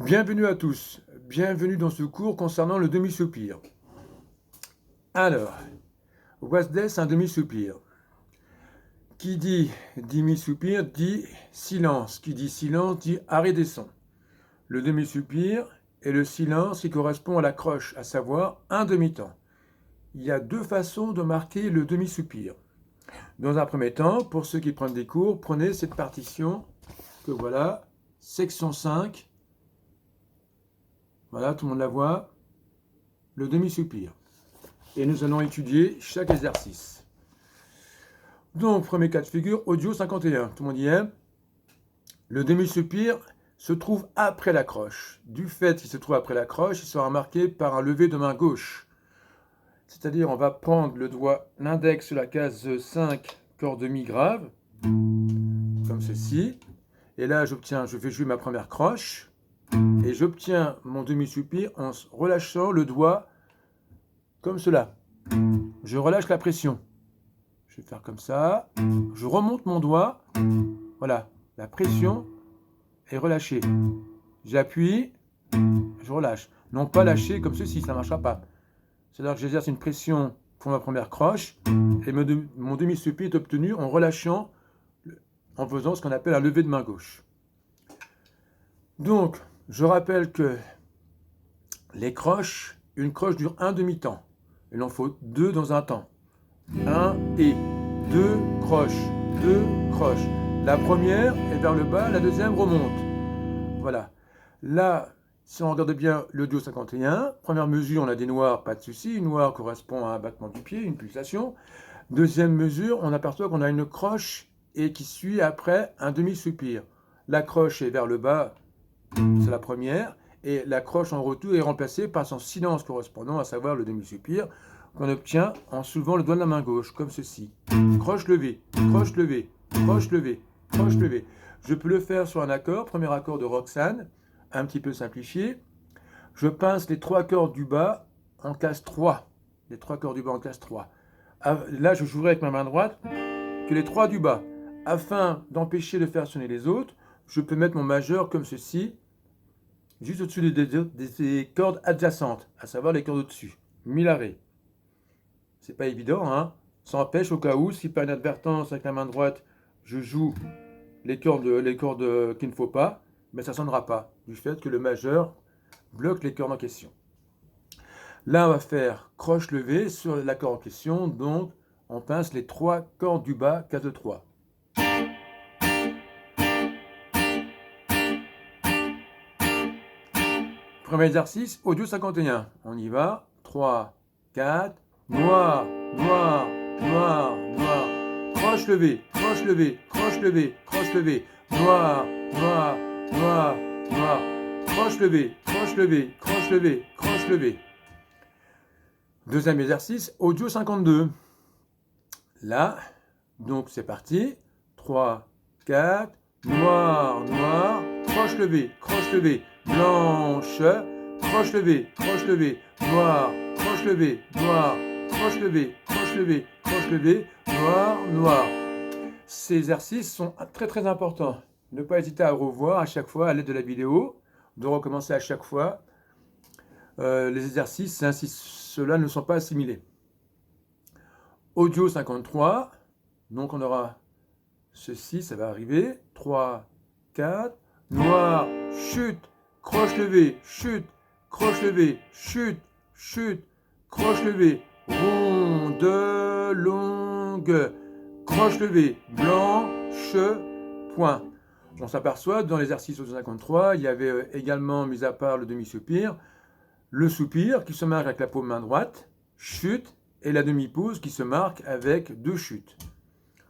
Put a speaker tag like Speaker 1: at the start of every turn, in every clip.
Speaker 1: Bienvenue à tous, bienvenue dans ce cours concernant le demi-soupir. Alors, what's this, un demi-soupir? Qui dit demi-soupir dit silence, qui dit silence dit arrêt des sons. Le demi-soupir est le silence qui correspond à la croche, à savoir un demi-temps. Il y a deux façons de marquer le demi-soupir. Dans un premier temps, pour ceux qui prennent des cours, prenez cette partition que voilà, section 5. Voilà, tout le monde la voit. Le demi-soupir. Et nous allons étudier chaque exercice. Donc, premier cas de figure, audio 51. Tout le monde y est. Le demi-soupir se trouve après la croche. Du fait qu'il se trouve après la croche, il sera marqué par un lever de main gauche. C'est-à-dire, on va prendre le doigt, l'index sur la case 5, corde mi grave, comme ceci. Et là, je vais jouer ma première croche. Et j'obtiens mon demi-soupir en relâchant le doigt comme cela. Je relâche la pression. Je vais faire comme ça. Je remonte mon doigt. Voilà, la pression est relâchée. J'appuie, je relâche. Non pas lâcher comme ceci, ça ne marchera pas. C'est-à-dire que j'exerce une pression pour ma première croche et mon demi-soupir est obtenu en relâchant, en faisant ce qu'on appelle un lever de main gauche. Donc, je rappelle que les croches, une croche dure un demi-temps. Il en faut deux dans un temps. Un et deux croches, deux croches. La première est vers le bas, la deuxième remonte. Voilà. Là, si on regarde bien l'audio 51, première mesure, on a des noirs, pas de souci. Une noire correspond à un battement du pied, une pulsation. Deuxième mesure, on aperçoit qu'on a une croche et qui suit après un demi-soupir. La croche est vers le bas, c'est la première, et la croche en retour est remplacée par son silence correspondant, à savoir le demi-soupir, qu'on obtient en soulevant le doigt de la main gauche, comme ceci. Croche levée, croche levée, croche levée, croche levée. Je peux le faire sur un accord, premier accord de Roxane, un petit peu simplifié. Je pince les trois cordes du bas en classe 3. Les trois cordes du bas en classe 3. Là, je jouerai avec ma main droite que les trois du bas. Afin d'empêcher de faire sonner les autres, je peux mettre mon majeur comme ceci, juste au-dessus des cordes adjacentes, à savoir les cordes au-dessus. Mi la ré. C'est pas évident, hein. Ça empêche au cas où, si par inadvertance avec la main droite, je joue les cordes qu'il ne faut pas, mais ça ne sonnera pas, du fait que le majeur bloque les cordes en question. Là, on va faire croche levée sur l'accord en question, donc on pince les trois cordes du bas, case de 3. Premier exercice, audio 51. On y va. 3, 4, noir, noir, noir, noir. Croche levée, croche levée, croche levée, croche levée. Noir, noir, noir, noir. Croche levée, croche levée, croche levée, croche levée. Deuxième exercice, audio 52. Là, donc c'est parti. 3, 4, noir, noir, croche levée, blanche, croche levée, noir, croche levée, noir, croche levée, croche levée, croche levée, noir, noir. Ces exercices sont très très importants. Ne pas hésiter à revoir à chaque fois à l'aide de la vidéo, de recommencer à chaque fois les exercices, ainsi ceux-là ne sont pas assimilés. Audio 53, donc on aura ceci, ça va arriver. 3, 4, noir, chute, croche levée, chute, croche levée, chute, chute, croche levée, ronde, longue, croche levée, blanche, point. On s'aperçoit dans l'exercice 53, il y avait également, mis à part le demi-soupir, le soupir qui se marque avec la paume main droite, chute, et la demi-pause qui se marque avec deux chutes.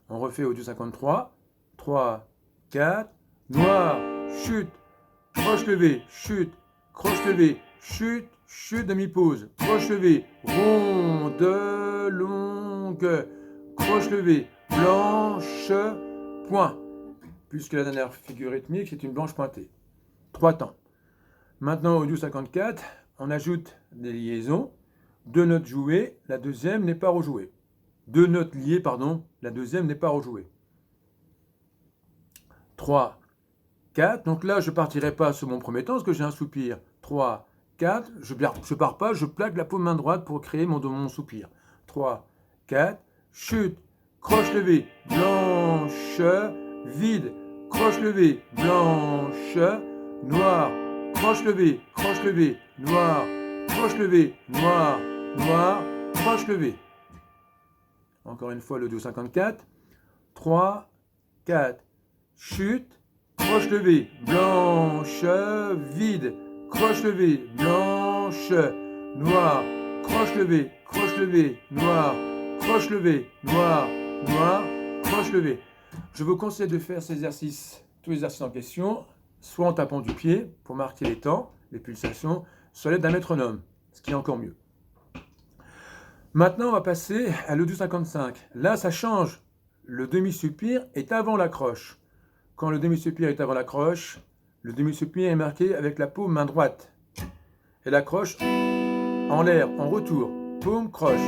Speaker 1: On refait audio 53, 3, 4, noir, chute, croche levée, chute, croche levée, chute, chute, demi-pause, croche levée, ronde, longue, croche levée, blanche, point. Puisque la dernière figure rythmique, c'est une blanche pointée. 3 temps. Maintenant, audio 54, on ajoute des liaisons. 2 notes jouées, la deuxième n'est pas rejouée. 2 notes liées, pardon, la deuxième n'est pas rejouée. 3, 4. Donc là, je ne partirai pas sur mon premier temps parce que j'ai un soupir. 3, 4. Je ne pars pas, je plaque la paume main droite pour créer mon soupir. 3, 4. Chute, croche levée, blanche, vide, croche levée, blanche, noir, croche levée, noir, croche levée, noir, noir, croche levée. Encore une fois, le Do 54. 3, 4. Chute, croche levée, blanche, vide, croche levée, blanche, noir, croche levée, noir, croche levée, noir, noir, croche levée. Je vous conseille de faire ces exercices, tous les exercices en question, soit en tapant du pied pour marquer les temps, les pulsations, soit l'aide d'un métronome, ce qui est encore mieux. Maintenant, on va passer à l'E2 55. Là, ça change. Le demi-soupir est avant la croche. Quand le demi-soupir est avant la croche, le demi-soupir est marqué avec la paume main droite. Et la croche en l'air, en retour. Paume, croche.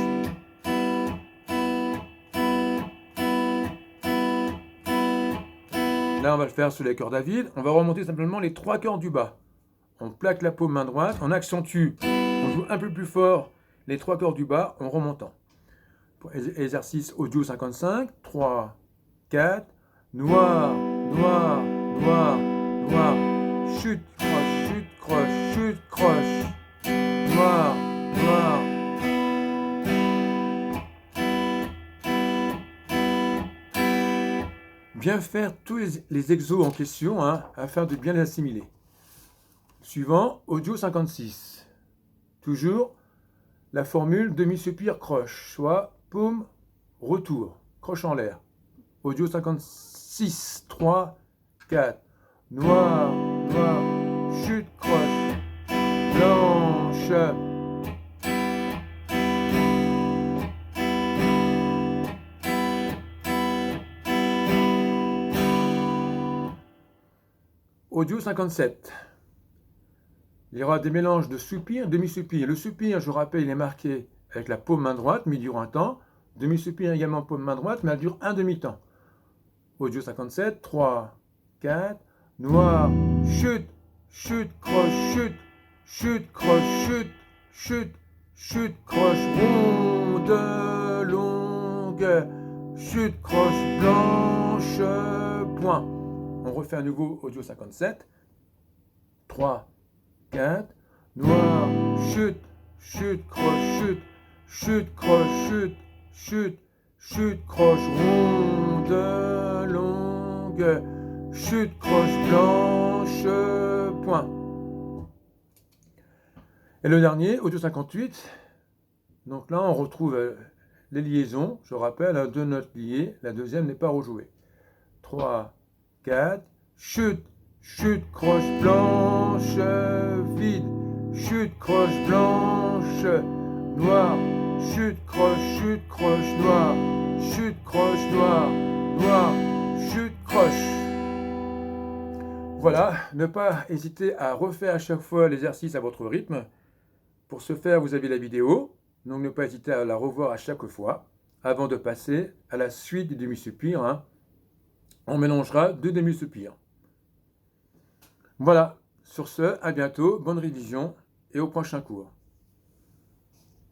Speaker 1: Là, on va le faire sur les cordes à vide. On va remonter simplement les 3 cordes du bas. On plaque la paume main droite, on accentue, on joue un peu plus fort les 3 cordes du bas en remontant. Pour exercice audio 55, 3, 4, noir, noir, noir, noir, chute, croche, noir, noir. Bien faire tous les exos en question afin de bien les assimiler. Suivant, audio 56. Toujours la formule demi-soupir croche, soit paume, retour, croche en l'air. Audio 56, 3, 4. Noir, noir, chute, croche, blanche. Audio 57. Il y aura des mélanges de soupir, demi-soupir. Le soupir, je rappelle, il est marqué avec la paume main droite, mais il dure un temps. Demi-soupir également paume main droite, mais elle dure un demi-temps. Audio 57, 3, 4, noir, chute, chute, croche, chute, croche, chute, croche, ronde, longue, chute, croche, blanche, point. On refait à nouveau audio 57, 3, 4, noir, chute, croche, chute, croche, ronde, longue, chute, croche, blanche, point. Et le dernier, audio 58, donc là on retrouve les liaisons, je rappelle, 2 notes liées, la deuxième n'est pas rejouée. 3, 4, chute, croche, blanche, vide, chute, croche, blanche, noir, chute, croche, noir, chute, croche, noir, noir, chute, croche. Voilà, ne pas hésiter à refaire à chaque fois l'exercice à votre rythme. Pour ce faire, vous avez la vidéo, donc ne pas hésiter à la revoir à chaque fois, avant de passer à la suite du demi-soupir. On mélangera 2 demi-soupirs. Voilà, sur ce, à bientôt, bonne révision et au prochain cours.